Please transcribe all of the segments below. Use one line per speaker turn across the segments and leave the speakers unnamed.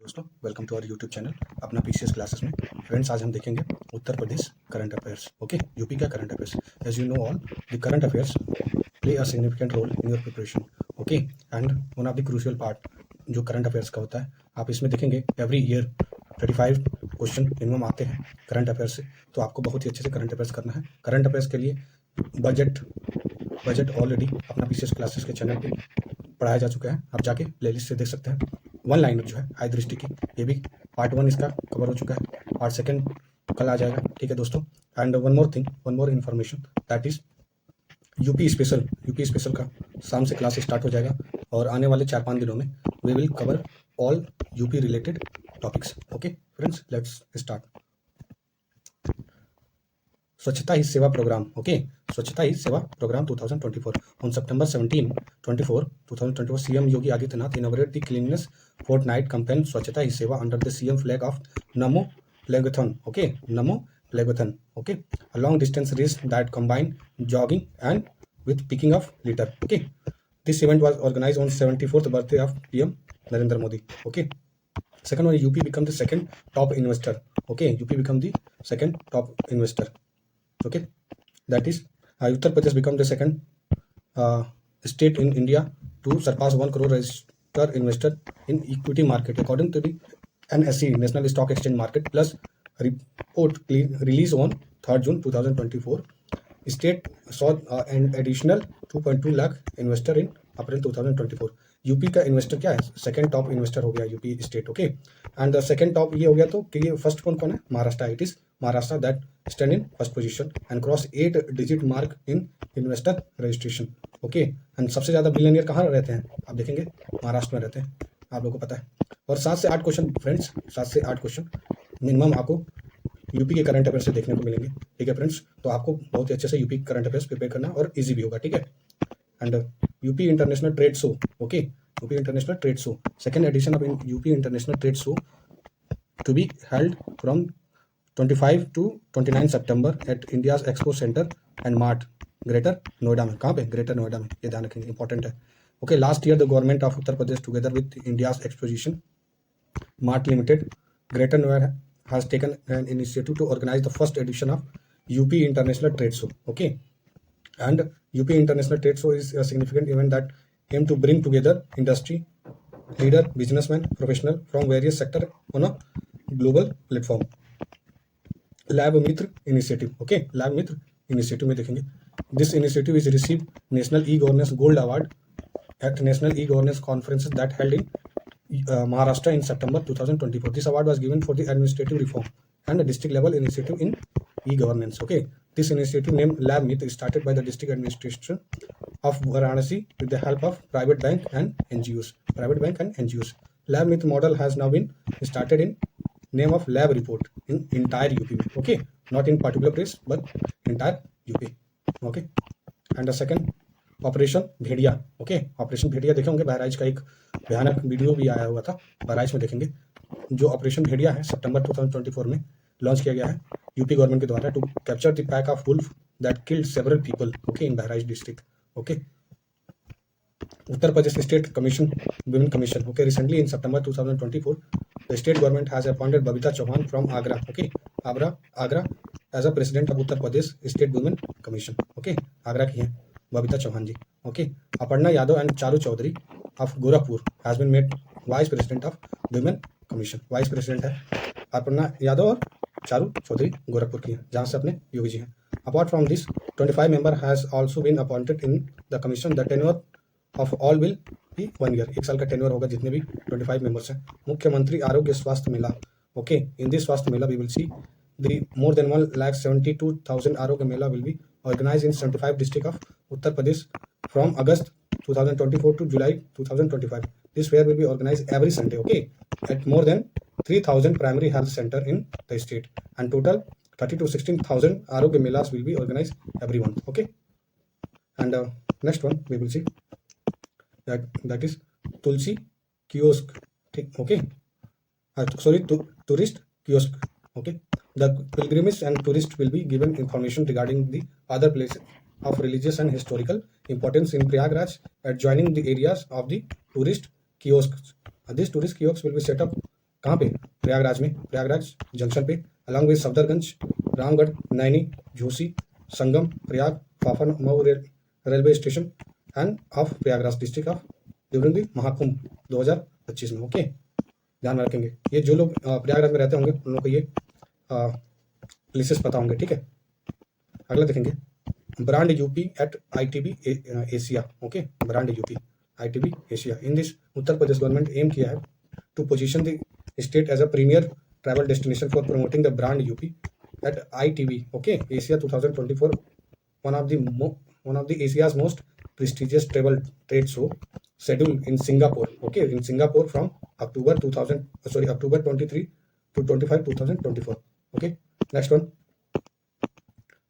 दोस्तों, welcome to our YouTube channel अपना PCS classes में। फ्रेंड्स, आज हम देखेंगे Uttar Pradesh current affairs. Okay, UP का current affairs. As you know all, the current affairs play a significant role in your preparation. Okay, and one of the crucial part जो current affairs का होता है, आप इसमें देखेंगे एवरी ईयर 35 क्वेश्चन मिनिमम आते हैं करंट अफेयर्स से। तो आपको बहुत ही अच्छे से करंट अफेयर्स करना है। करंट अफेयर्स के लिए बजट ऑलरेडी अपना पीसीएस क्लासेस के चैनल पे पढ़ाया जा चुका है, आप जाके प्लेलिस्ट से देख सकते हैं। वन लाइनर जो है आई दृष्टि की, ये भी पार्ट 1 इसका कवर हो चुका है, पार्ट 2 कल आ जाएगा। ठीक है दोस्तों, and one more information that is UP special का शाम से क्लास स्टार्ट हो जाएगा और आने वाले 4-5 दिनों में we will cover all UP related topics. Okay friends, let's start. Swachhata Hi Seva programme. Okay, Swachhata Hi Seva programme 2024 on September 17, 2024 CM Yogi Adityanath inaugurated the cleanliness fortnight campaign Swachhata Hi Seva under the CM flag of Namo Plagathon. Okay, Namo Plagathon. Okay, a long distance race that combined jogging and with picking of litter. Okay, this event was organized on 74th birthday of PM Narendra Modi. Okay, second one, UP become the second top investor. Okay, UP become the second top investor. Okay, that is Uttar Pradesh become the second state in India to surpass 1 crore registered investor in equity market according to the NSE National Stock Exchange Market Plus report released on 3rd June 2024. State saw an additional 2.2 lakh investor in April 2024. UP का investor क्या है, second top investor हो गया UP state. Okay, and second top ये हो गया, तो कि फर्स्ट कौन है, Maharashtra. It is Maharashtra that stand in first position and cross 8 digit mark in investor registration. Okay, and सबसे ज्यादा बिलियनियर कहाँ रहते हैं, आप देखेंगे महाराष्ट्र में रहते हैं, आप लोगों को पता है। और 7 से 8 क्वेश्चन फ्रेंड्स, 7 से 8 क्वेश्चन मिनिमम आपको यूपी के करंट अफेयर से देखने को मिलेंगे। ठीक है फ्रेंड्स, तो आपको बहुत ही अच्छे से यूपी करंट अफेयर्स प्रिपेयर करना और इजी भी होगा। ठीक है, and UP international trade show. Okay, UP international trade show, second edition of UP international trade show to be held from 25 to 29 सितंबर at India's expo centre and mart, greater Noida में। कहाँ पे, ग्रेटर नोएडा में, ये ध्यान रखेंगे, इंपॉर्टेंट है। Okay, last year the government of Uttar Pradesh together with India's exposition mart limited greater Noida has taken an initiative to organize the first edition of UP International Trade Show. Okay, and UP International Trade Show is a significant event that aim to bring together industry leader, businessmen, professional from various sector on a global platform. Lab Mitra initiative. Okay, Lab Mitra initiative में देखेंगे, this initiative is received National E-Governance Gold Award at National E-Governance conferences that held in Maharashtra in September 2024. This award was given for the administrative reform and the district level initiative in e-governance. Okay, this initiative named Lab Meet is started by the district administration of Varanasi with the help of private bank and NGOs. Lab Meet model has now been started in name of Lab Report in entire UP. Okay, not in particular place but entire UP. Okay, and the second, operation Bhediya. Okay, operation Bhediya देखे होंगे, बहराइच का एक भयानक video भी आया हुआ था, बहराइच में देखेंगे। जो ऑपरेशन भेड़िया है सितंबर 2024 में लॉन्च किया गया है यूपी गवर्नमेंट के द्वारा to capture the pack of wolf that killed several people. Okay, in Bahraich district. Okay, Uttar Pradesh state commission, women commission. Okay, recently in September 2024 the state government has appointed Babita Chauhan from Agra. Okay, Agra as a president of Uttar Pradesh state women commission. Okay, Agra की है Babita Chauhan ji. Okay, Aparna Yadav and Charu Chaudhary of Gorakhpur has been made vice president of women commission. Vice president है अपर्णा यादव और चारू चौधरी गोरखपुर की है, जहां से अपने योगी जी हैं। Apart from this 25 member has also been appointed in the commission. The tenure of all will be 1 year. 1 साल का टेन्योर होगा जितने भी 25 मेंबर्स हैं। मुख्यमंत्री आरोग्य स्वास्थ्य मेला। Okay, in this Swasthya Mela we will see the more than 1,72,000 Arogya Mela will be organized in 75 districts of Uttar Pradesh from August 2024 to July 2025. This fair will be organized every Sunday, okay, at more than 3,000 primary health center in the state, and total 30 to 16,000 Arogya Melas will be organized every month. Okay, and next one we will see that is Tulsi kiosk. Okay, tourist kiosk. Okay, the pilgrims and tourists will be given information regarding the other places of religious and historical importance in Prayagraj, adjoining the areas of the tourist kiosks. These tourist kiosks will be set up कहाँ पे? प्रयागराज में, Prayagraj junction पे, along with Safdarganj, Ramgarh, Naini, Jhusi, Sangam, Prayag, Phaphamau railway station and of Prayagraj district of during the Mahakumbh 2025 में। Okay, ध्यान में रखेंगे। ये जो लोग प्रयागराज में रहते होंगे उन लोग को ये प्लेसेस पता होंगे, ठीक है। अगला देखेंगे, brand UP at ITB Asia. Okay, brand UP ITB Asia. In this Uttar Pradesh government aim किया है to position the state as a premier travel destination for promoting the brand UP at ITB okay Asia 2024, one of the Asia's most prestigious travel trade show scheduled in Singapore. Okay, in Singapore from October 23 to 25 2024. Okay, next one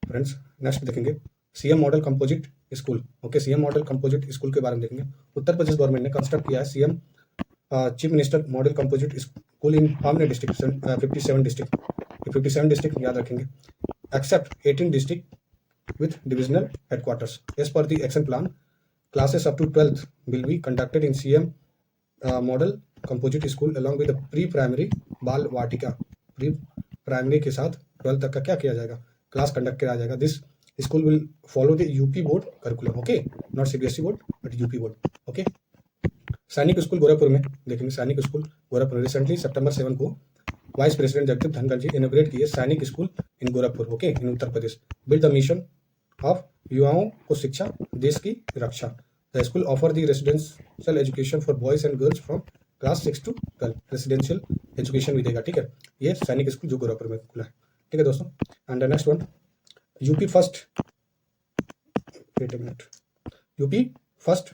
friends, next देखेंगे CM model composite school. Okay, CM model composite school के बारे में देखेंगे। Uttar Pradesh government ने construct किया है CM chief minister model composite school in how many district? 57 district. 57 district याद रखेंगे, except 18 district with divisional headquarters. As per the action plan, classes up to 12th will be conducted in CM model composite school along with the pre-primary बाल वाटिका। pre-primary के साथ 12th तक का क्या किया जाएगा? क्लास कंडक्ट किया जाएगा। This school will follow the UP board curriculum. Okay, not CBSE board but UP board. Okay, Sainik school Gorakhpur में देखेंगे। Sainik school Gorakhpur recently September 7 को vice president Jagdeep Dhankhar ji inaugurate किए Sainik school in Gorakhpur. Okay, in Uttar Pradesh. Build the mission of युवाओं को शिक्षा, देश की रक्षा। The school offer the residential education for boys and girls from class 6 to 12। Residential education भी देगा, ठीक है। ये सैनिक स्कूल जो गोरखपुर में खुला है, ठीक है दोस्तों। And next one, UP first, wait a minute, UP first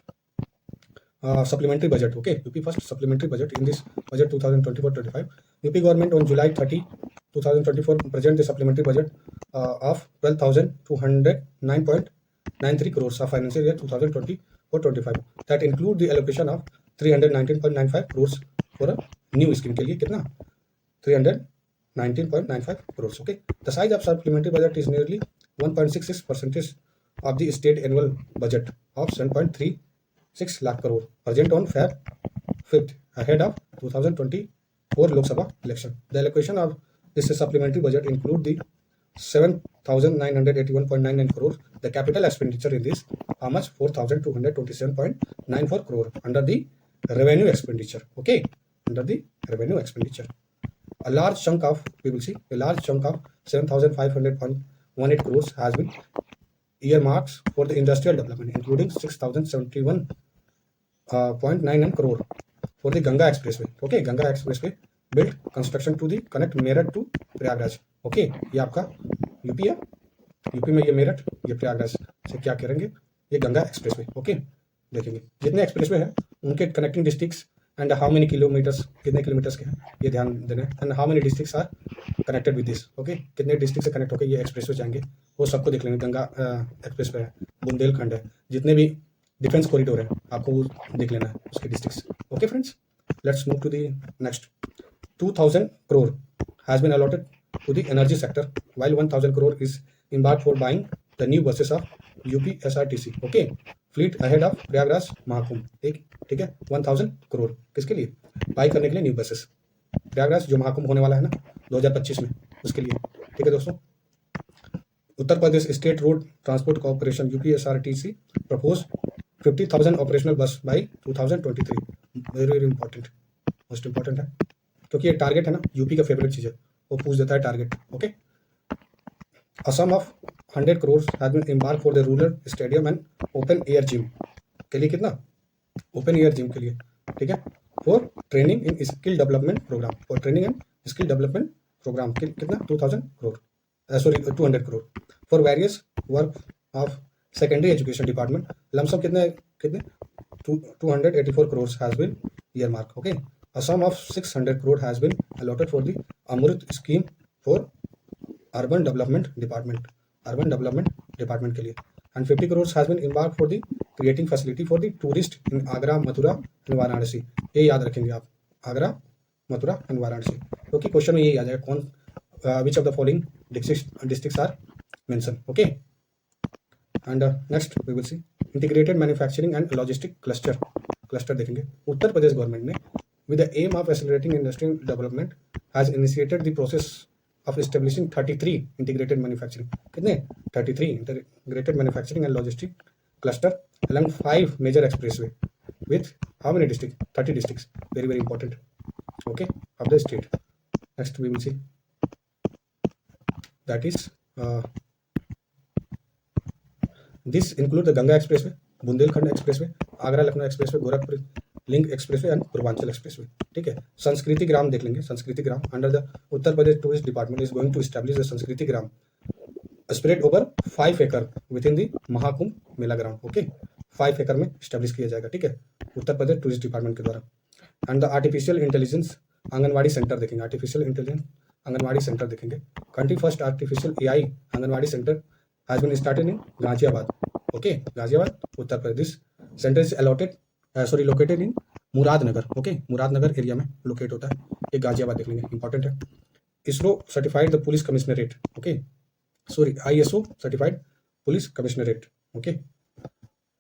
supplementary budget. Okay, UP first supplementary budget in this budget 2024-25. UP government on July 30, 2024 present the supplementary budget of 12,209.93 crores of financial year 2024-25 that include the allocation of 319.95 crores for a new scheme के लिए कितना? 319.95 crores. Okay, the size of supplementary budget is nearly 1.66% of the state annual budget of 7.36 lakh crore present on Feb 5th ahead of 2024 Lok Sabha election. The allocation of this supplementary budget include the 7,981.99 crore. The capital expenditure in this how much? 4,227.94 crore under the revenue expenditure. Okay, under the revenue expenditure. A large chunk of, we will see, a large chunk of 7,500.18 crores has been earmarks for the industrial development, including 6,071.99 crore for the Ganga Expressway. Okay, Ganga Expressway built construction to the connect Meerut to Prayagraj. Okay, ये आपका UP है, UP में ये मेरठ, ये प्रयागराज से क्या करेंगे? ये गंगा एक्सप्रेसवे। ओके, देखेंगे जितने एक्सप्रेसवे हैं उनके connecting districts and how many kilometres, कितने किलोमीटर्स के हैं ये ध्यान देना है। And how many districts are connected with this. Okay, कितने डिस्ट्रिक्ट से कनेक्ट होकर ये एक्सप्रेसवे जाएंगे वो सबको देख लेंगे। गंगा एक्सप्रेसवे है, बुंदेलखंड है, जितने भी डिफेंस कॉरिडोर है आपको वो देख लेना है उसके districts. Okay friends, let's move to the next. 2,000 crore has been allotted to the energy sector while 1,000 crore is embarked for buying the new buses of UP SRTC. Okay, fleet ahead of Prayagraj Mahakumbh. ठीक है, 1,000 crore किसके लिए? By करने के लिए new buses Prayagraj जो महाकुंभ होने वाला है ना 2025 में, उसके लिए। ठीक है दोस्तों, Uttar Pradesh state road transport corporation UP SRTC propose 50,000 operational bus by 2023। Very important, most important है क्योंकि ये टारगेट है ना, यूपी का फेवरेट चीज है, वो पूछ देता है target. Okay, a sum of 100 crores has been embark for the rural stadium and open air gym के लिए। कितना? ओपन एयर जिम के लिए, ठीक है। For training in skill development programme, for training and skill development programme कितना? 2,000 crore, sorry 200 crore for various work of secondary education department. Lumpsum कितने 284 crores has been earmark. Okay, a sum of 600 crore has been allotted for the Amrit scheme for urban development department के लिए, and 50 crores has been embarked for the creating facility for the tourist in Agra, Mathura and Varanasi। ये याद रखेंगे आप, Agra, Mathura and Varanasi, क्योंकि question में यही आ जाएगा कौन which of the following districts are mention. Okay, and next we will see integrated manufacturing and logistic cluster देखेंगे। उत्तर प्रदेश गवर्नमेंट ने with the aim of accelerating industrial development has initiated the process of establishing 33 integrated manufacturing कितने 33 integrated manufacturing and logistic cluster along 5 major expressway with how many districts? 30 districts. Very very important. Okay, of the state. Next we will see, that is this include the Ganga Expressway, Bundelkhand expressway, Agra Lucknow expressway, Gorakhpur link expressway and Purvanchal expressway. ठीक है. संस्कृति ग्राम देख लेंगे. Sanskriti Gram under the Uttar Pradesh tourist department is going to establish the Sanskriti Gram spread over 5 acre within the Mahakumbh Mela ground. Okay, 5 एकड़ में establish किया जाएगा. ठीक है, उत्तर प्रदेश टूरिस्ट डिपार्टमेंट के द्वारा. And the artificial intelligence anganwadi centre देखेंगे. आर्टिफिशियल इंटेलिजेंस आंगनवाड़ी सेंटर देखेंगे. Country first artificial AI anganwadi centre has been started in Ghaziabad. Okay, Ghaziabad Uttar Pradesh. Centre is allotted located in Muradnagar. Okay, Muradnagar area में लोकेट होता है. ये गाजियाबाद देख लेंगे, इंपॉर्टेंट है. ISRO certified the police commissionerate. Okay, sorry ISO certified police commissionerate. Okay,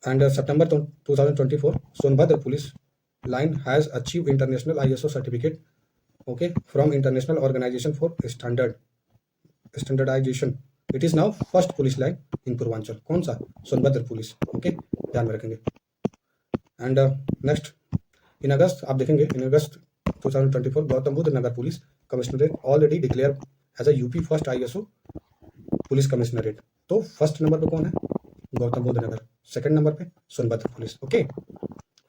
and September 2024 Sonbhadra police line has achieve international ISO certificate. Okay, from international organisation for standardisation. It is now first police line in Purvanchal. कौन सा? Sonbhadra police. Okay, ध्यान में रखेंगे. And next in August आप देखेंगे, in August 2024 Gautam Buddh Nagar police commissionerate already declare as a UP first ISO police commissionerate. तो first number पे कौन है? गौतम बुद्ध नगर. सेकंड नंबर पे Sonbhadra police. Okay,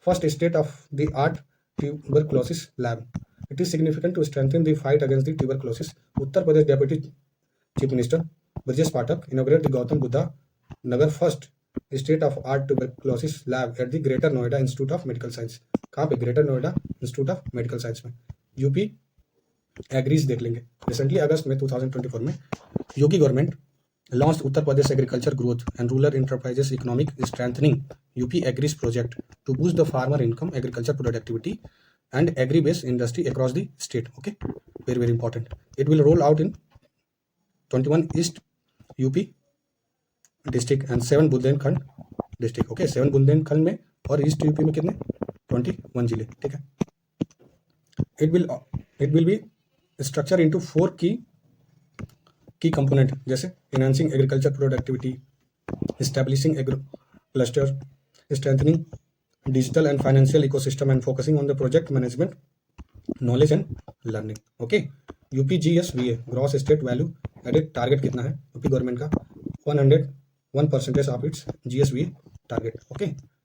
first state of the art tuberculosis lab. It is significant to strengthen the fight against the tuberculosis. Uttar Pradesh deputy chief minister Brajesh Pathak inaugurated the Gautam Buddha Nagar first state of art tuberculosis lab at the greater Noida institute of medical science. कहाँ पे? Greater Noida institute of medical science में. UP agrees देख लेंगे. Recently अगस्त में 2024 में योगी government launched Uttar Pradesh Agriculture Growth and Rural Enterprises Economic Strengthening UP Agris project to boost the farmer income, agriculture productivity, and agri-based industry across the state. Okay, very very important. It will roll out in 21 East UP district and 7 Bundelkhand district. Okay, 7 Bundelkhand में और east UP में कितने? 21 जिले. ठीक है. It will be structured into 4 key component, जैसे enhancing agriculture productivity, establishing agro cluster, strengthening digital and financial ecosystem, and focusing on the project management, knowledge and learning. Okay, UPGSVA gross state value added target कितना है UP government का? 101% of its GSVA target. Okay,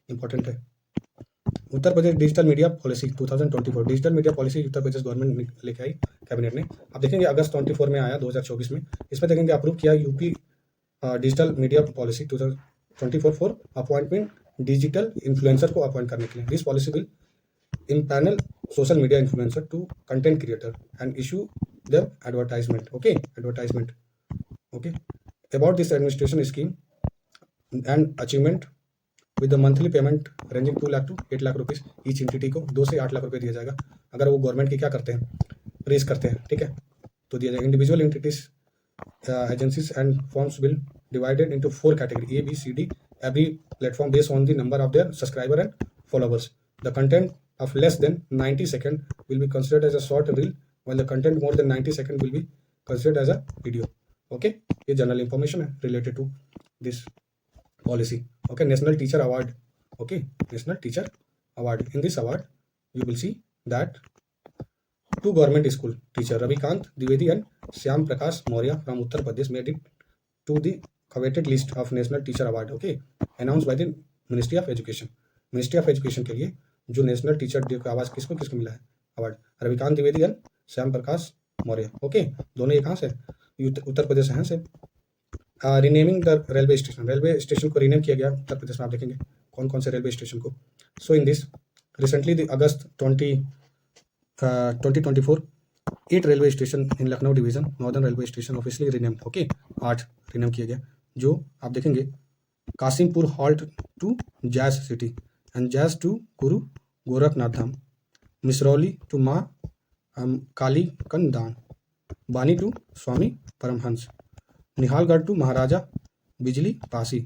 important है. उत्तर Pradesh digital media policy 2024. Digital media policy Uttar Pradesh government लेके आई cabinet ने. आप देखेंगे अगस्त 24 में आया 2024 में. इसमें देखेंगे अप्रूव किया UP digital media policy 2024 for appointment digital influencer को अपॉइंट करने के लिए. This policy will empanel social media influencer to content creator and issue them advertisement. Okay, advertisement. Okay, about this administration scheme and achievement with the monthly payment ranging 2 lakh to 8 lakh rupees each entity को 2 से 8 लाख रुपए दिया जाएगा अगर वो government की क्या करते हैं, रेस करते हैं. ठीक है, तो दिया जाएगा. Individual entities agencies and forms will divided into 4 category ABCD. Every platform based on the number of their subscriber and followers. The content of less than 90 second will be considered as a short reel when the content more than 90 second will be considered as a video. Okay, ये general information है related to this policy. Okay, national teacher award. Okay, national teacher award. In this award you will see that 2 government school teacher Ravikant Dwivedi and Shyam Prakash Maurya from Uttar Pradesh made it to the coveted list of national teacher award. Okay, announced by the Ministry of Education. Ministry of Education के लिए जो national teacher day का आवाज किसको किसको मिला है award? Ravikant Dwivedi and Shyam Prakash Maurya. Okay, दोनों ये कहाँ से? उत्तर प्रदेश है से. Renaming the railway station. Railway station को रीनेम किया गया उत्तर प्रदेश में. आप देखेंगे कौन कौन से रेलवे स्टेशन को. So in this recently the August 2024 8 railway station in Lucknow division northern railway station officially rename. Okay, 8 rename किया गया. जो आप देखेंगे Kasimpur halt to Jais city and Jais to Guru Gorakhnath Dham, Misrauli to Maa Kali Kandan, Bani to Swami Paramhans, Nihalgarh to Maharaja Bijli Pasi,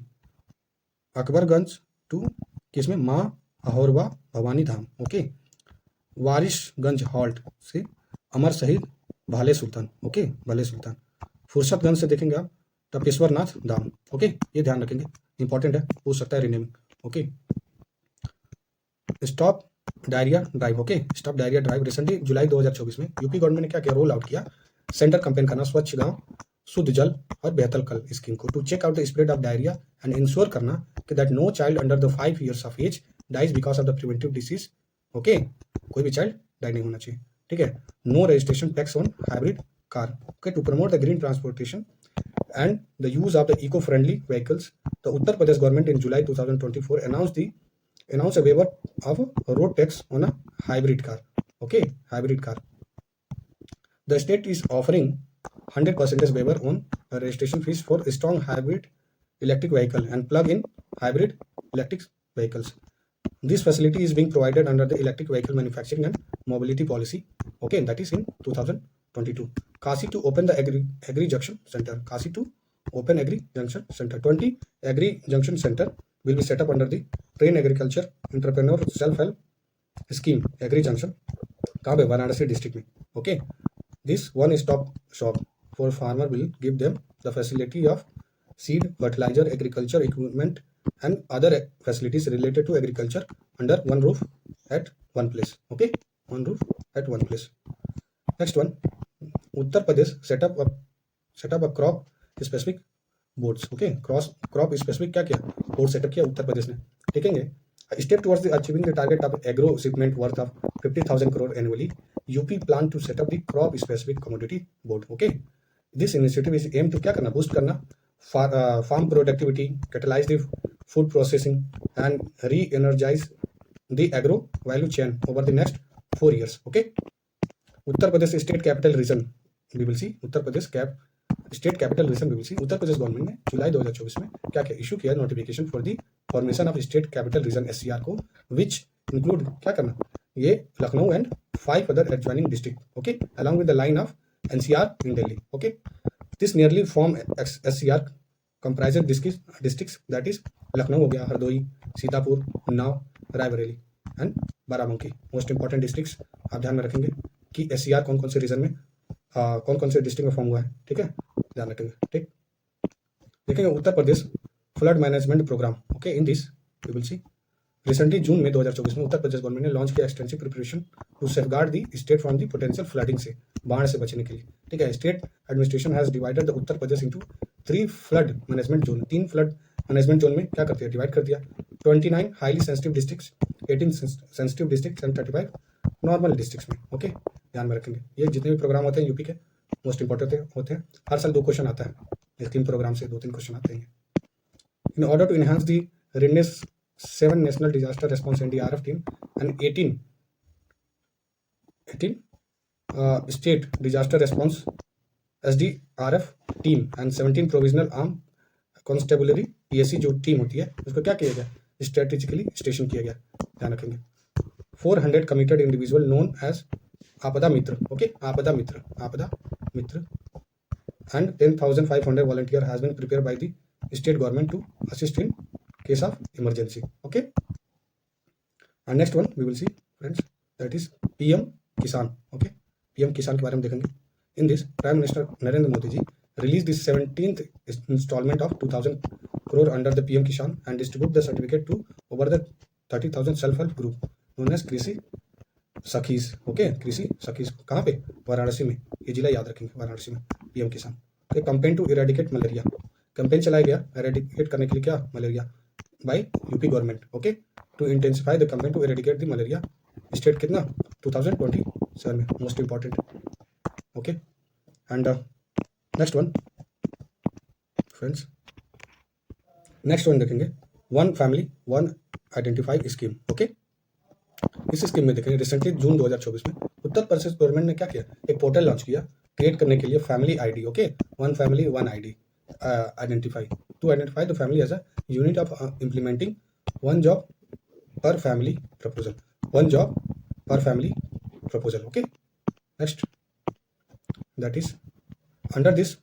Akbarganj to किसमें माँ अहोरवा भवानी धाम. ओके, वारिसगंज हॉल्ट से अमर शहीद भाले सुल्तान, ओके, भाले सुल्तान। फुर्सतगंज से देखेंगे आप तपेश्वर नाथ धाम, ओके, ये ध्यान रखेंगे, इंपॉर्टेंट है, पूछ सकता है renaming, okay. Stop diarrhoea drive, okay, stop diarrhoea drive recently जुलाई 2024 में यूपी गवर्नमेंट ने क्या किया, रोल आउट किया, सेंटर कैंपेन करना, स्वच्छ गांव शुद्ध जल और बेहतर कल स्कीम को, to check out the spread of diarrhoea and ensure करना कि that no child under the 5 years of age dies because of the preventive disease, okay, कोई भी चाइल्ड डाई नहीं होना चाहिए, ठीक है। No registration tax on hybrid car, okay, to promote the green transportation and the use of the eco-friendly vehicles, the Uttar Pradesh government in July 2024 announced a waiver of road tax on a hybrid car, okay, hybrid car. The state is offering 100% waiver on registration fees for strong hybrid electric vehicle and plug-in hybrid electric vehicles. This facility is being provided under the electric vehicle manufacturing and mobility policy, okay, that is in 2022. Kashi to open the agri junction center. Kashi to open agri junction center. 20 agri junction center will be set up under the Train Agriculture Entrepreneur Self-Help Scheme. Agri junction कहाँ पे, Varanasi district में, okay. This one stop shop for farmer will give them the facility of seed, fertiliser, agriculture equipment and other facilities related to agriculture under one roof at one place, okay, one roof at one place. Next one, Uttar Pradesh set up a crop specific boards, okay, crop specific क्या किया, board setup किया उत्तर प्रदेश ने, ठीक है। A step towards the achieving the target of agro shipment worth of 50,000 crore annually, UP plan to set up the crop specific commodity board, okay. This initiative is aimed to क्या करना, boost करना farm productivity, catalyze the food processing and re-energize the agro value chain over the next 4 years, okay. Uttar Pradesh state capital region we will see, Uttar Pradesh state capital region we will see. Uttar Pradesh government ने जुलाई 2024 में क्या क्या issue किया, notification for the formation of state capital region SCR को, which include क्या करना, ये Lucknow and 5 other adjoining district, okay, along with the line of NCR in Delhi, okay. This nearly form SCR comprises districts that is Lucknow हो गया, Hardoi, Sitapur, Unnao, Raebareli and Barabanki. Most important districts आप ध्यान में रखेंगे कि SCR कौन कौन से रीजन में कौन कौन से डिस्ट्रिक्ट में फॉर्म हुआ है, ठीक है, ध्यान रखेंगे, ठीक। देखेंगे Uttar Pradesh flood management programme, okay, in this we will see recently जून में 2024 में उत्तर प्रदेश गवर्नमेंट ने लॉन्च किया extensive preparation to safeguard the state from the potential flooding से, बाढ़ से बचने के लिए, ठीक है। State administration has divided the Uttar Pradesh into 3 flood management zone, 3 flood management zone में क्या करते हैं, डिवाइड कर दिया। 29 highly sensitive districts, 18 sensitive districts and 35 normal districts में, ओके, ध्यान में रखेंगे। ये जितने भी प्रोग्राम होते हैं यूपी के मोस्ट इंपॉर्टेंट होते हैं, हर साल 2 क्वेश्चन आता है, 3 प्रोग्राम से 2-3 क्वेश्चन आते हैं। In order to enhance the readiness 7 national disaster response NDRF team and 18 state disaster response SDRF team and 17 provisional arm constabulary PSC जो टीम होती है उसको क्या किया गया, स्ट्रेटेजिकली स्टेशन किया गया, ध्यान रखेंगे। 400 कमिटेड इंडिविजुअल नोन एज आपदा मित्र, ओके, आपदा मित्र and 10,500 volunteer has been prepared by the state government to assist in case of emergency, okay. And next one we will see friends, that is PM Kisan, okay, PM Kisan के बारे में देखेंगे। In this, Prime Minister Narendra Modi ji released the 17th installment of 2,000 crore under the PM Kisan and distribute the certificate to over the 30,000 self-help group known as कृषि सखीज, okay, कृषि सखीज कहाँ पे, वाराणसी में, ये जिला याद रखेंगे, वाराणसी में PM Kisan. Okay, campaign to eradicate malaria, campaign चलाया गया इरेडिकेट करने के लिए क्या, malaria by UP government, okay, to intensify the campaign to eradicate the malaria state कितना 2027 में, most important, okay. And next one friends, next one देखेंगे one family one identify scheme, okay. इस स्कीम में देखेंगे रिसेंटली जून 2024 में Uttar Pradesh government ने क्या किया, एक पोर्टल लॉन्च किया क्रिएट करने के लिए family ID, okay, one family one ID identify to identify the family as a unit of implementing one job per family proposal, one job per family proposal, okay. Next, that is under this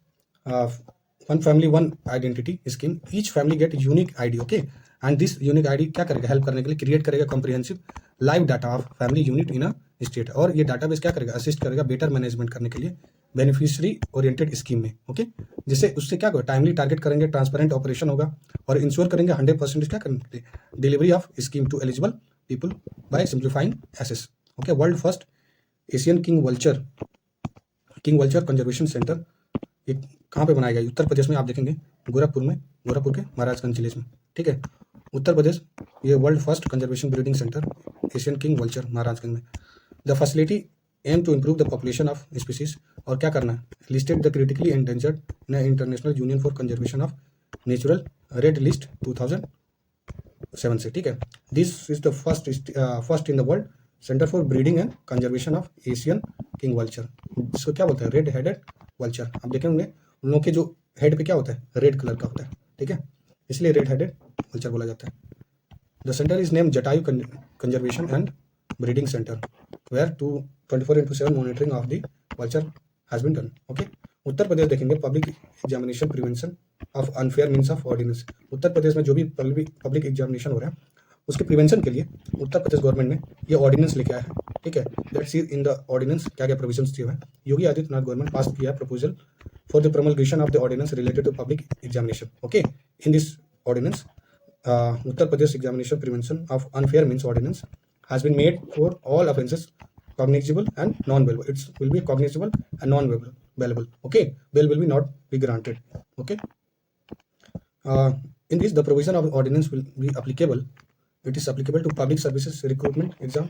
one family one identity scheme each family get unique ID, okay, and this unique ID क्या करेगा, help करने के लिए create करेगा comprehensive live data of family unit in a state. और ये database क्या करेगा, असिस्ट करेगा बेटर मैनेजमेंट करने के लिए बेनिफिशियरी ओरिएंटेड स्कीम में। ओके, जिससे उससे क्या होगा, टाइमली टारगेट करेंगे, ट्रांसपेरेंट ऑपरेशन होगा और इंश्योर करेंगे 100% क्या करेंगे, delivery of scheme to eligible people by simplifying access. Okay, world first Asian king vulture conservation centre ये कहाँ पे बनाया गया, उत्तर प्रदेश में। आप देखेंगे गोरखपुर के महाराजगंज जिले में। ठीक है, उत्तर प्रदेश, ये world first conservation breeding centre Asian king vulture Maharajganj में। The facility aim to improve the population of species, और क्या करना है, listed the critically endangered in international union for conservation of natural red list 2007 से। ठीक है, this is the first in the world centre for breeding and conservation of Asian king vulture, जिसको क्या बोलते हैं, रेड हेडेड वल्चर। आप देखेंगे उन लोगों के जो हेड पे क्या होता है, रेड कलर का होता है। ठीक है, इसलिए रेड हेडेड वल्चर बोला जाता है। The centre is name Jatayu conservation and breeding centre where 24/7 monitoring of the vulture has been done. Okay, Uttar Pradesh देखेंगे, public examination prevention of unfair means of ordinance. Uttar Pradesh में जो भी पब्लिक एग्जामिनेशन हो रहा है उसके प्रिवेंशन के लिए उत्तर प्रदेश गवर्नमेंट ने ये ऑर्डिनेंस लेके आया है। ठीक है, let's see in the ordinance क्या क्या प्रोविजंस दिए हुए हैं। योगी आदित्यनाथ गवर्नमेंट पास किया है proposal for the promulgation of the ordinance related to public examination. Okay, in this ordinance Uttar Pradesh examination prevention of unfair means ordinance has been made for all offenses cognizable and non-bailable. It will be cognizable and non-bailable. Okay, bail will be not be granted. Okay, in this the provision of ordinance will be applicable. It is applicable to public services recruitment exam,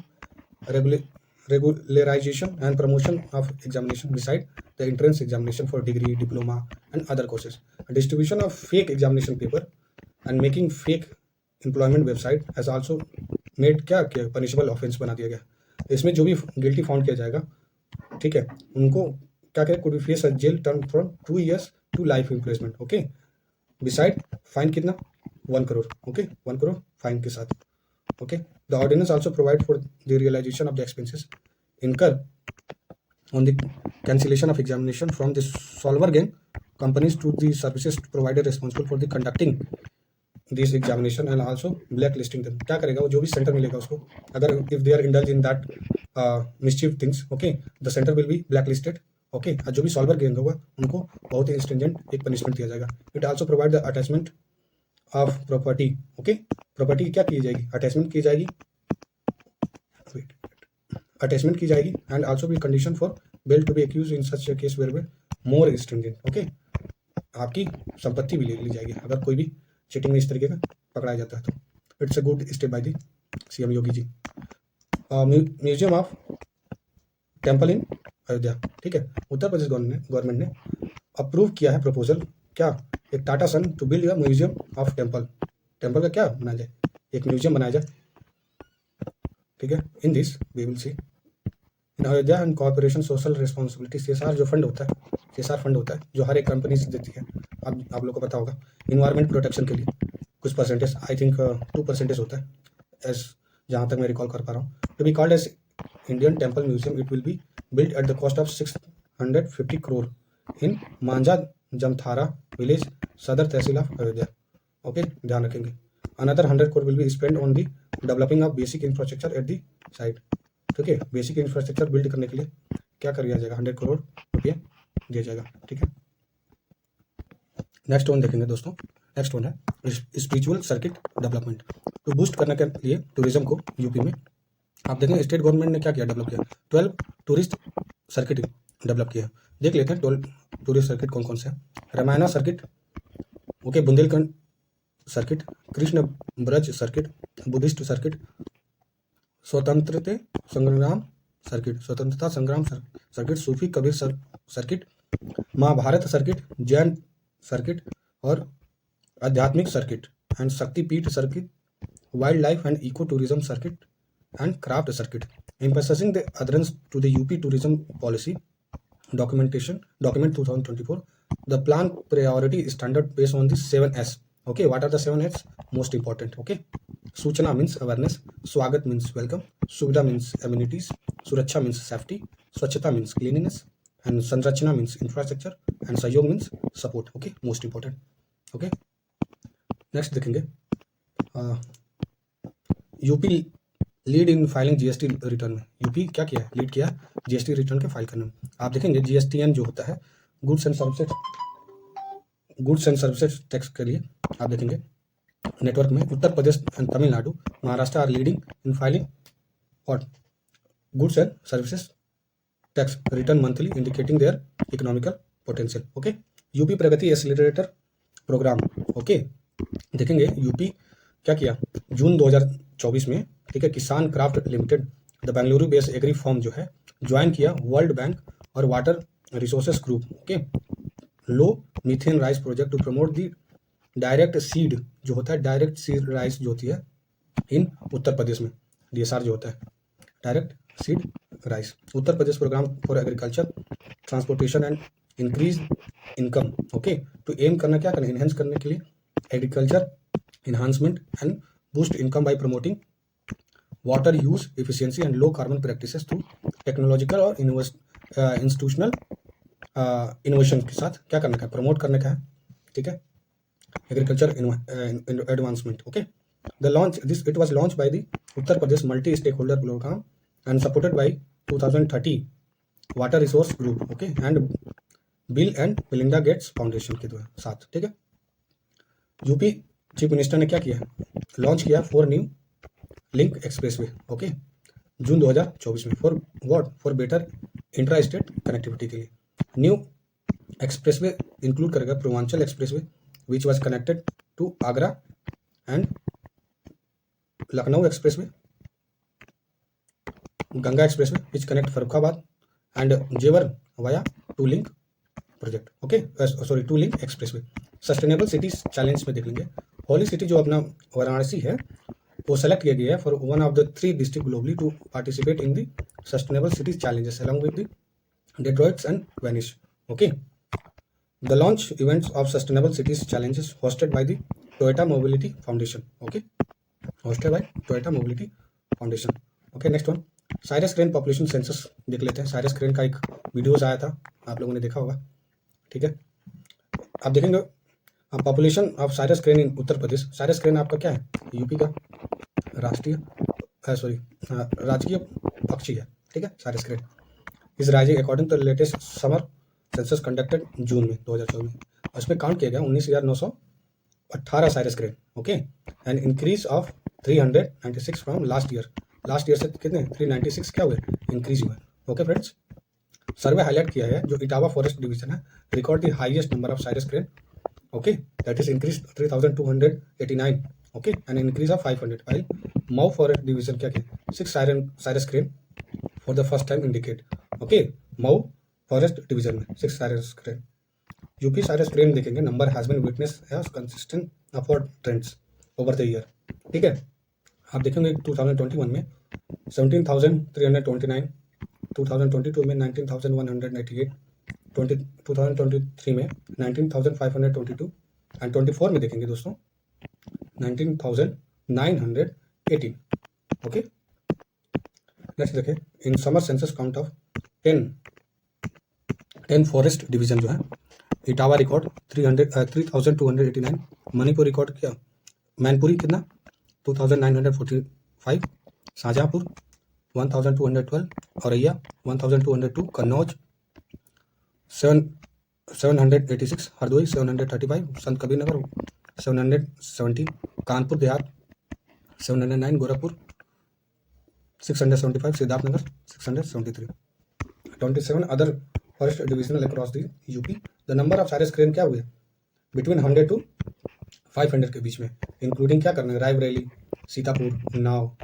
regularization and promotion of examination beside the entrance examination for degree, diploma and other courses. Distribution of fake examination paper and making fake employment website has also made क्या punishable offence बना दिया गया। इसमें जो भी guilty found किया जाएगा, ठीक है, उनको क्या करें, could be face a jail term from 2 years to life imprisonment. Okay, besides fine कितना, 1 crore। ओके, 1 crore फाइन के साथ। Okay, the ordinance also provide for the realisation of the expenses incur on the cancellation of examination from the solver gang companies to the services provider responsible for the conducting this examination and also black listing them. क्या करेगा वो, जो भी centre मिलेगा उसको, अगर if they are indulge in that mischief things, okay, the centre will be black listed. Okay, और जो भी सॉल्वर गैंग होगा उनको बहुत ही स्ट्रिंजेंट एक पनिशमेंट दिया जाएगा। It also provide the attachment of property. Okay, property क्या की जाएगी, अटैचमेंट की जाएगी एंड आल्सो भी condition for bail to be accuse in such case where more stringent. Okay, आपकी संपत्ति भी ले ली जाएगी अगर कोई भी चीटिंग में इस तरीके का पकड़ाया जाता है तो। It's a good step by the CM Yogi ji. Museum of temple in Ayodhya. ठीक है, उत्तर प्रदेश गवर्नमेंट ने अप्रूव किया है प्रपोजल, क्या, एक Tata son to build a museum of temple का क्या बनाया जाए, एक म्यूजियम बनाया जाए। ठीक है, in this we will see in Ayodhya and corporation social responsibility, CSR जो फंड होता है, सीएसआर फंड होता है जो हर एक कंपनी से देती है, आप लोग को पता होगा। इन्वायरमेंट प्रोटेक्शन के लिए कुछ परसेंटेज, आई थिंक 2% होता है, एज जहाँ तक मैं रिकॉल कर पा रहा हूँ। To be called as Indian temple museum, it will be build at the cost of 650 crore in Manjha Jamthara village, Sadar tehsil of Ayodhya. Okay, ध्यान रखेंगे। Another 100 crore will be spend on the developing of basic infrastructure at the site. ठीक है, basic infrastructure build करने के लिए क्या कर दिया जाएगा, 100 crore रुपये दिया जाएगा। ठीक है, नेक्स्ट वन देखेंगे दोस्तों। नेक्स्ट वन है स्पिरिचुअल सर्किट डेवलपमेंट। तो बूस्ट करने के लिए टूरिज्म को यूपी में आप देखेंगे स्टेट गवर्नमेंट ने क्या किया, डेवलप किया 12 टूरिस्ट सर्किट डेवलप किया। देख लेते हैं 12 टूरिस्ट सर्किट कौन कौन से हैं। Ramayana circuit, okay, Bundelkhand circuit, Krishna Braj circuit, Buddhist circuit, Swatantrata Sangram circuit, Sufi Kabir circuit, Mahabharat circuit, Jain circuit और Adhyatmik circuit and Shaktipeeth circuit, wildlife and eco tourism circuit and craft circuit. Emphasising the adherence to the UP tourism policy document 2024, the plan priority standard based on the 7S. Okay, what are the 7S? Most important. Okay, सूचना means awareness, स्वागत means welcome, सुविधा means amenities, सुरक्षा means safety, स्वच्छता means cleanliness, and संरचना means infrastructure, and सहयोग means support. Okay, most important. Okay, next देखेंगे UP lead in filing GST return में UP क्या किया है, लीड किया जीएसटी रिटर्न के फाइल करने में। आप देखेंगे जीएसटीएन जो होता है गुड्स एंड सर्विसेज टैक्स के लिए आप देखेंगे नेटवर्क में Uttar Pradesh and Tamil Nadu, Maharashtra are leading in filing और goods and services tax return monthly indicating their economical potential. Okay, UP Pragati accelerator programme. Okay, देखेंगे यूपी क्या किया जून 2024 में, ठीक है, Kisan Kraft limited the Bengaluru based agri firm जो है ज्वाइन किया वर्ल्ड बैंक और water resources group. Okay, low methane rice project to promote the direct seed जो होता है, डायरेक्ट सीड राइस जो होती है इन उत्तर प्रदेश में, डीएसआर जो होता है direct seed rice. Uttar Pradesh programme for agriculture transportation and increase income. Okay, तो एम करना क्या करना, इनहेंस करने के लिए agriculture enhancement and boost income by promoting water use efficiency and low carbon practices through technological और institutional innovation के साथ क्या करने का है, प्रमोट करने का है, ठीक है, agriculture advancement. Okay, the launch this it was launch by the Uttar Pradesh multi stake holder programme and supported by 2030 water resource group. Okay, and Bill and Melinda Gates Foundation के साथ, ठीक है। यूपी चीफ मिनिस्टर ने क्या किया, launch किया 4 new link expressway. Okay, जून 2024 में for what, for better intra state connectivity के लिए। न्यू एक्सप्रेसवे इंक्लूड करेगा Purvanchal expressway which was connected to Agra and Lucknow expressway, Ganga expressway which connect Farrukhabad and Jewar via two link project. Okay, sorry, two link expressway. Sustainable cities challenge में देख लेंगे, holy city जो अपना वाराणसी है वो सेलेक्ट किया गया है for one of the 3 district globally to participate in the sustainable cities challenges along with the Detroit and Venice. Okay, the launch events of sustainable cities challenges hosted by the Toyota Mobility Foundation. Okay, hosted by Toyota Mobility Foundation. Okay, next one sarus crane population census देख लेते हैं। Cyrus crane का एक videos आया था, आप लोगों ने देखा होगा, ठीक है। आप देखेंगे population of sarus crane in Uttar Pradesh. Cyrus crane आपका क्या है, यूपी का राष्ट्रीय राजकीय पक्षी है, ठीक है, sarus crane is rising according to latest summer census conducted जून में 2024 में। उसमें काउंट किया गया 19,918 sarus crane. Okay, and increase of 396 from last year से कितने 396 क्या हुए, इंक्रीज हुआ। ओके फ्रेंड्स, सर्वे हाईलाइट किया है जो इटावा फॉरेस्ट डिवीजन है record the highest number of sarus crane. Okay, that is increase 3,289। Okay, and increase of 500 while Mau forest division क्या किया 6 sarus crane for the first time indicate. Okay, Mau forest division में 6 sarus crane. UP sarus crane देखेंगे number has been witness consistent upward trends over the year, ठीक है। आप देखेंगे 2021 में 17,329, 2022 में 19,188, 2023 में 19,522 एंड 24 में देखेंगे दोस्तों 19,918। ओके, नेक्स्ट देखें in summer census count of 10 forest division जो है इटावा रिकॉर्ड 3,289, मणिपुर रिकॉर्ड क्या मैनपुरी कितना 2,945, शाहजहाँपुर 1,212, औरैया 1,202, कन्नौज 786, हरदोई 735, संत Kabir Nagar 717, Kanpur Dehat 709, Gorakhpur 675, Siddharthnagar 673, 27 other forest divisional across the UP. The number of sarus crane क्या हुए बिटवीन 100 to 500 के बीच में, इंक्लूडिंग क्या करना है Raebareli, Sitapur, Unnao,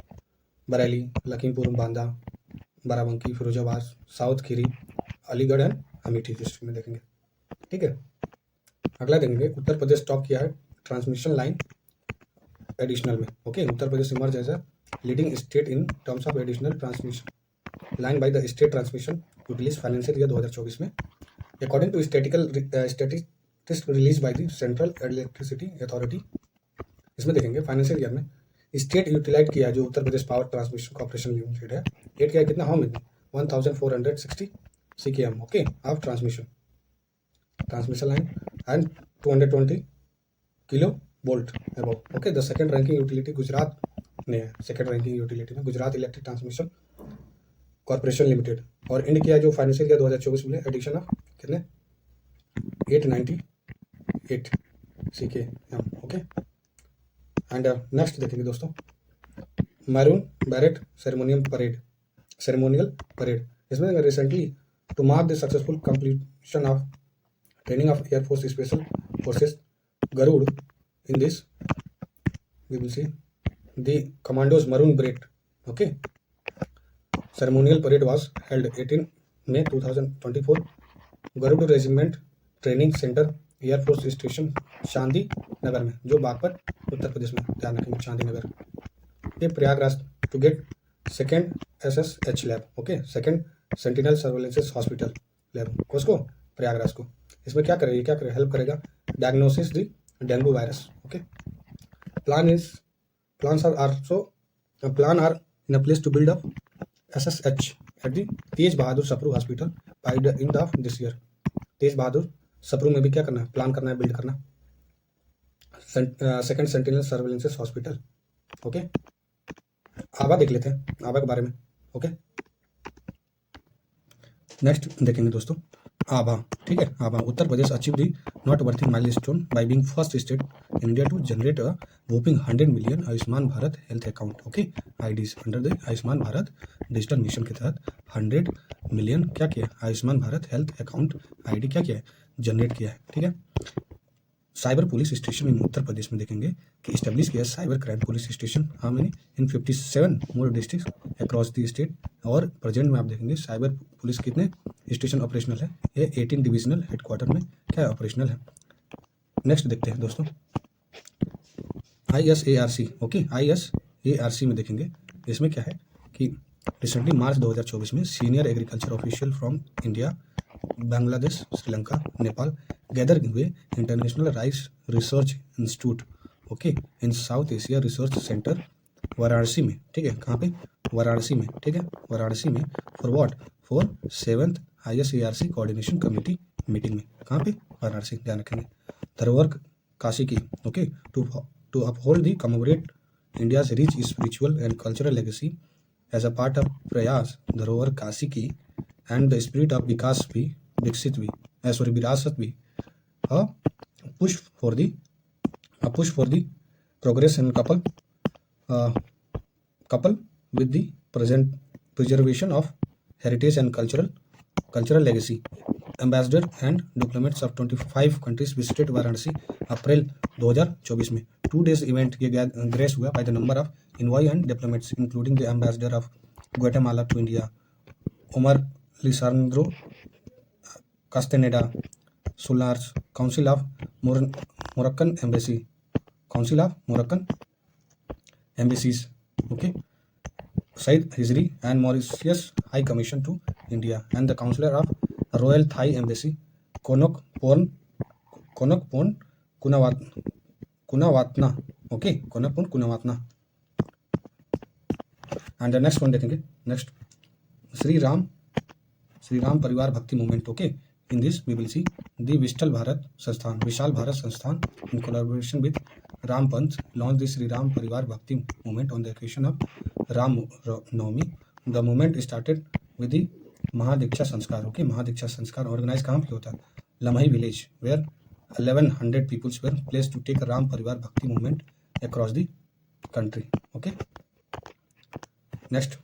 Bareilly, Lakhimpur, Banda, Barabanki, Firozabad, south Kheri, Aligarh and Amethi district में देखेंगे, ठीक है। अगला देखेंगे उत्तर प्रदेश टॉप किया है ट्रांसमिशन लाइन एडिशनल में। Okay, Uttar Pradesh emerge as a leading state in terms of additional transmission line by the state transmission utilities financial year 2024 में according to statistics release by the Central Electricity Authority. इसमें देखेंगे financial year में state utilise किया है जो Uttar Pradesh Power Transmission Corporation Limited है, add किया कितना how many 1460 CKM, okay, of transmission line and 220 kilo volt above. Okay, the second ranking utility Gujarat ने सेकंड रैंकिंग यूटिलिटी में Gujarat electric transmission Corporation limited. और इंड किया जो फाइनेंशियल ईयर 2024 में addition of कितने 898 CKM। ओके, एंड नेक्स्ट देखेंगे दोस्तों maroon beret ceremonial parade. इसमें recently to mark the successful completion of training of air force special forces Garud in this we will see the commandos maroon beret। okay, ceremonial parade was held 18 May 2024 Garud regiment training centre air force station Chandi Nagar में, जो बागपत उत्तर प्रदेश में, ध्यान रखेंगे चांदी नगर। ये Prayagraj to get second SSH lab. Okay, second sentinel surveillance hospital lab उसको प्रयागराज को। इसमें क्या करेगा हेल्प करेगा diagnosis the dengue virus. Okay, plans are in a place to build up SSH at the Tej Bahadur Sapru hospital by the end of this year। तेज बहादुर सप्रू में भी क्या करना है, प्लान करना है, बिल्ड करना second sentinel surveillance hospital. Okay, आभा देख लेते हैं आभा के बारे में। ओके, नेक्स्ट देखेंगे दोस्तों आभा। ठीक है, आभा Uttar Pradesh achieve the noteworthy milestone by being first state in India to generate a whopping 100 million Ayushman Bharat health account. Okay, IDs under the Ayushman Bharat digital mission के तहत 100 मिलियन क्या किया Ayushman Bharat health account ID क्या किया है जनरेट किया है। ठीक है, cyber police station in Uttar प्रदेश में देखेंगे कि स्टेब्लिश किया साइबर क्राइम पुलिस स्टेशन हाँ मैंने इन 57 मोर डिस्ट्रिक्ट अक्रॉस द स्टेट। और प्रेजेंट में आप देखेंगे साइबर पुलिस कितने स्टेशन ऑपरेशनल है, ये 18 डिविजनल हेडक्वार्टर में क्या ऑपरेशनल है। नेक्स्ट देखते हैं दोस्तों ISARC। ओके, ISARC में देखेंगे इसमें क्या है कि रिसेंटली मार्च 2024 में senior agriculture official from India, Bangladesh, Sri Lanka, Nepal gather हुए international rice research institute okay in South Asia research centre Varanasi में। ठीक है, कहाँ पे वाराणसी में। ठीक है, वाराणसी में for what for 7th ISARC coordination committee meeting में, कहाँ पे वाराणसी, ध्यान रखेंगे। धरोहर काशी की। Okay, to uphold the commemorate India's rich spiritual and cultural legacy as a part of Prayas Dharohar Kashi की एंड द स्पिरिट ऑफ विकास भी विकसित भी विरासत भी a push for the progress and couple with the present preservation of heritage and cultural legacy। Ambassador and diplomats of 25 countries visited Varanasi अप्रैल 2024 में। 2 days event ये grace हुआ by the number of envoy and diplomats including the ambassador of Guatemala to India Omar Lisandro Castaneda, Solars, Council of Moroccan Embassies, okay, Said Hizri and Mauritius High Commission to India and the Counselor of Royal Thai Embassy, Konokpon Kunawatna, okay, Konokpon Kunawatna। and the next one देखेंगे next Shri Ram Parivar Bhakti movement. Okay, in this we will see the विशाल भारत संस्थान in collaboration with Ram Panth launched the Sri Ram परिवार भक्ति movement on the occasion of Ram Navami। The movement started with the महादीक्षा संस्कार। Okay, महादीक्षा संस्कार organise कहाँ पे होता है, Lamhi village where 1100 peoples were place to take Ram Parivar Bhakti movement across the country. Okay, next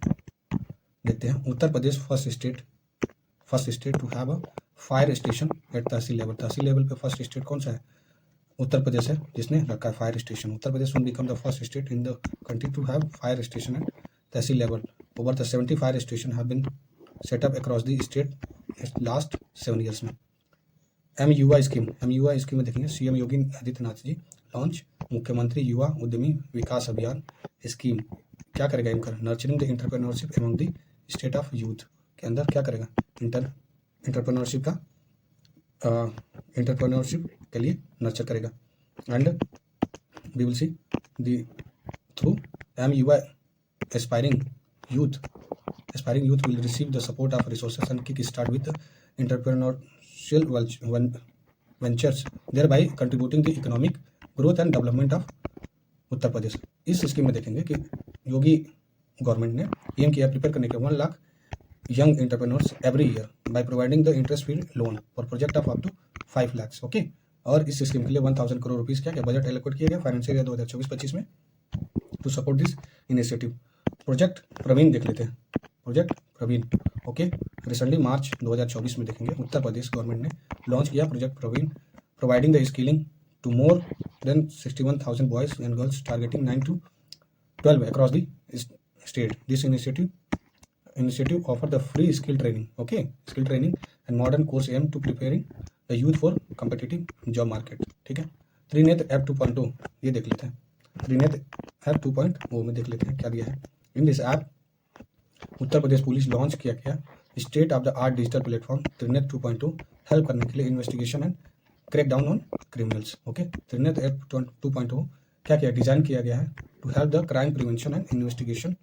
देखते हैं Uttar Pradesh first state to have a fire station at tehsil level. Tehsil level पे first state कौन सा है, उत्तर प्रदेश है जिसने रखा है fire station. Uttar Pradesh will become the first state in the country to have fire station at tehsil level. Over the 70 fire station have been set up across the state last 7 years में। MUI scheme में देखेंगे CM Yogi Adityanath ji launch Mukhyamantri Yuva Udyami Vikas Abhiyan scheme. क्या करेगा इनका, nurturing the entrepreneurship among the state of youth के अंदर क्या करेगा, एंटरप्रेन्योरशिप के लिए नर्चर करेगा। And we will see the through MUI aspiring youth will receive the support of resources and kick start with entrepreneurial ventures, thereby contributing the economic growth and development of Uttar Pradesh. इस scheme में देखेंगे कि Yogi government ने aim किया prepare करने के 1 lakh young entrepreneurs every year by providing the interest free loan for project of up to 5 lakh. Okay, और इस स्कीम के लिए 1000 करोड़ रुपीस क्या बजट एलोकेट किया गया फाइनेंशियल ईयर 2024-25 में to support this initiative. Project Praveen देख लेते हैं। प्रोजेक्ट प्रवीण, ओके, रिसेंटली मार्च 2024 में देखेंगे उत्तर प्रदेश गवर्नमेंट ने लॉन्च किया project Praveen, providing the skilling to more than 61,000 boys and girls targeting 9 to 12 across the state. This initiative offer the free skill training, okay, skill training and modern course aim to preparing the youth for competitive job market। ठीक है, Trinetra app 2.0 ये देख लेते हैं। Trinetra app 2.0 में देख लेते हैं क्या दिया है। In this app Uttar Pradesh police launch किया गया state of the art digital platform Trinetra 2.0 help करने के लिए investigation and crack down on criminals. Okay, Trinetra app 2.0 क्या किया, डिजाइन किया गया है to help the crime prevention and investigation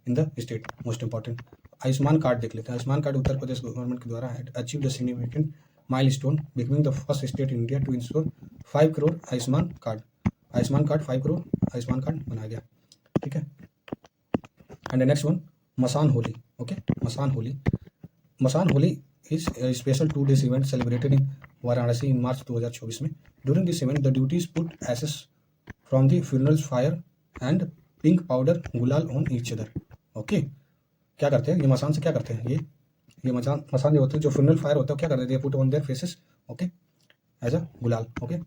in the state. Most important Ayushman card देख लेते हैं। आयुष्मान कार्ड उत्तर प्रदेश गवर्नमेंट के द्वारा achieve the significant milestone becoming the first state in India to insure 5 crore Ayushman card. Ayushman card 5 crore Ayushman card बनाया गया। ठीक है, and next one Masan Holi. Okay, Masan Holi, Masan Holi is special 2 days event celebrated in Varanasi in March 2024 में। During this event the duties put ashes from the funerals fire and pink powder gulal on each other. Okay, क्या करते हैं ये मसान से, क्या करते हैं ये मसान जो होते हैं, जो फ्यूनरल फायर होता है क्या करते हैं, put on their faces, okay, as a gulal. Okay,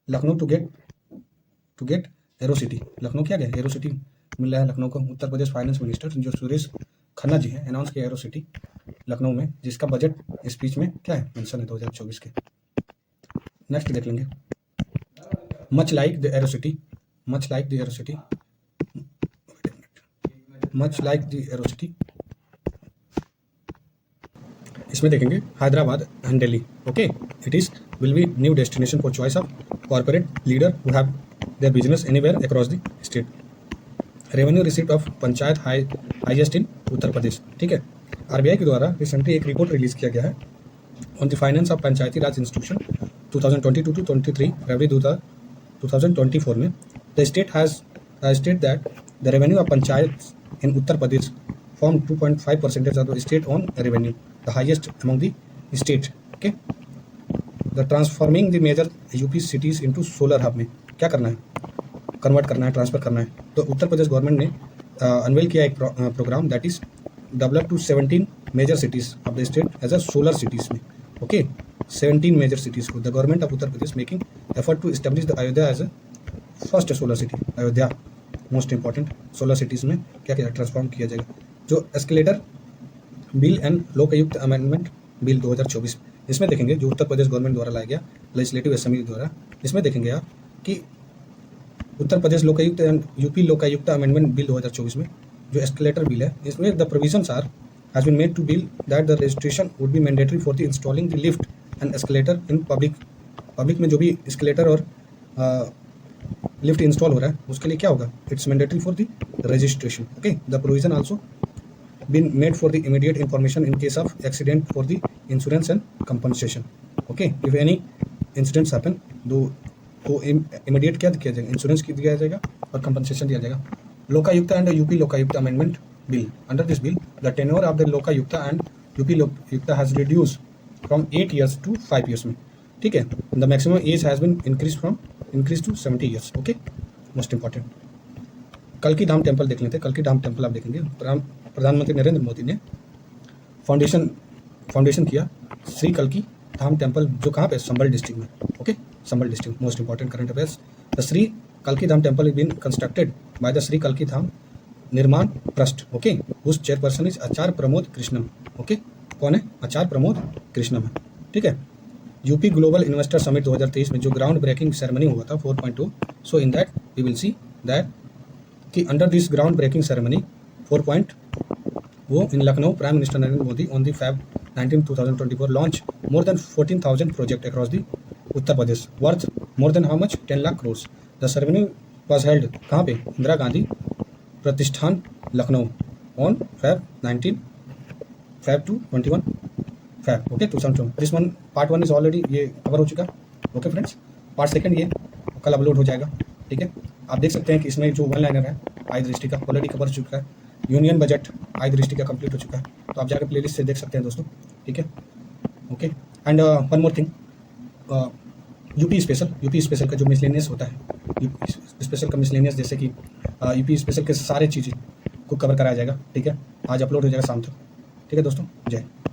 Lucknow to get Aerocity. Lucknow क्या गया, एरोसिटी मिल रहा है लखनऊ को। उत्तर प्रदेश फाइनेंस मिनिस्टर जो सुरेश खन्ना जी हैं अनाउंस किया एरोसिटी लखनऊ में, जिसका बजट स्पीच में क्या है मेंशन है 2024 के। नेक्स्ट देख लेंगे much like the Aerocity, much like the Aerocity, much like the Aerocity. इसमें देखेंगे Hyderabad and Delhi. Okay, it is will be new destination for choice of corporate leader who have their business anywhere across the state. Revenue receipt of panchayat highest in Uttar Pradesh. ठीक है, RBI के द्वारा recently एक report release किया गया है on the finance of Panchayati Raj institution 2022 to 23 February 2024 में the state has state that the revenue of panchayat in Uttar Pradesh form 2.5% of the state on revenue, the highest among the state. Okay, the transforming the major UP cities into solar hub में क्या करना है, convert करना है, transfer करना है। तो उत्तर Pradesh government ने अनवेल किया एक programme that is develop to 17 major cities of the state as a solar cities में। ओके, 17 मेजर सिटीज को the government of Uttar Pradesh making effort to establish the Ayodhya as a first solar city. Ayodhya most important solar cities में क्या क्या transform किया जाएगा। जो escalator bill and Lokayukta amendment bill 2024, इसमें देखेंगे जो उत्तर प्रदेश गवर्नमेंट द्वारा लाया गया लेजिस्लेटिव असेंबली द्वारा, इसमें देखेंगे आप कि Uttar Pradesh Lokayukta and UP Lokayukta amendment bill 2024 में जो एस्केलेटर बिल है, इसमें the provisions are has been made to bill that the registration would be mandatory for the installing the lift and escalator in public में जो भी एस्केलेटर और लिफ्ट इंस्टॉल हो रहा है उसके लिए क्या होगा, it's mandatory for the registration. Okay, the provision also been made for the immediate information in case of accident for the insurance and compensation. Okay, if any incidents happen तो immediate क्या किया जाएगा, इंश्योरेंस दिया जाएगा और compensation दिया जाएगा। Lokayukta and UP Lokayukta amendment bill, under this bill the tenure of the Lokayukta and UP Lokayukta has reduce from 8 years to 5 years में। ठीक है, the maximum age has been increase to 70 years। Okay, most important कल्की Dham temple देख लेते हैं। कल्की Dham temple आप देखेंगे प्रधानमंत्री नरेंद्र मोदी ने फाउंडेशन किया श्री कल्की धाम टेम्पल, जो कहाँ पे, संबल डिस्ट्रिक्ट में। Okay, Sambal district, most important current affairs. The Shri कल्की Dham temple is been constructed by the Shri कल्की धाम निर्माण trust. Okay, whose chairperson is Acharya Pramod Krishnam. Okay, कौन है, आचार्य प्रमोद कृष्णम है। ठीक है, यूपी ग्लोबल इन्वेस्टर समिट 2023 में जो ग्राउंड ब्रेकिंग सेरेमनी हुआ था 4.2, so in that we will see that कि under this ground breaking ceremony 4.0 in Lucknow prime minister Narendra Modi on the Feb 19, 2024 launch more than 14,000 project across the Uttar Pradesh worth more than how much 10 lakh crore. The ceremony was held कहाँ पे, Indira Gandhi Pratishthan Lucknow on Feb 19 to 21 Feb। Okay, 2002 this one part 1 is already ये cover हो चुका। Okay friends, part 2 ये कल upload हो जाएगा। ठीक है, आप देख सकते हैं कि इसमें जो वन लाइनर है आई दृष्टि का ऑलरेडी कवर हो चुका है, यूनियन बजट आई दृष्टि का कंप्लीट हो चुका है, तो आप जाकर प्लेलिस्ट से देख सकते हैं दोस्तों, ठीक है। Okay, and one more thing, UP special का जो मिसलेनियस होता है, यूपी स्पेशल का मिसलेनियस, जैसे कि यूपी स्पेशल के सारे चीज़ें को कवर कराया जाएगा, ठीक है। आज अपलोड हो जाएगा शाम तक, ठीक है दोस्तों। जय हिंद।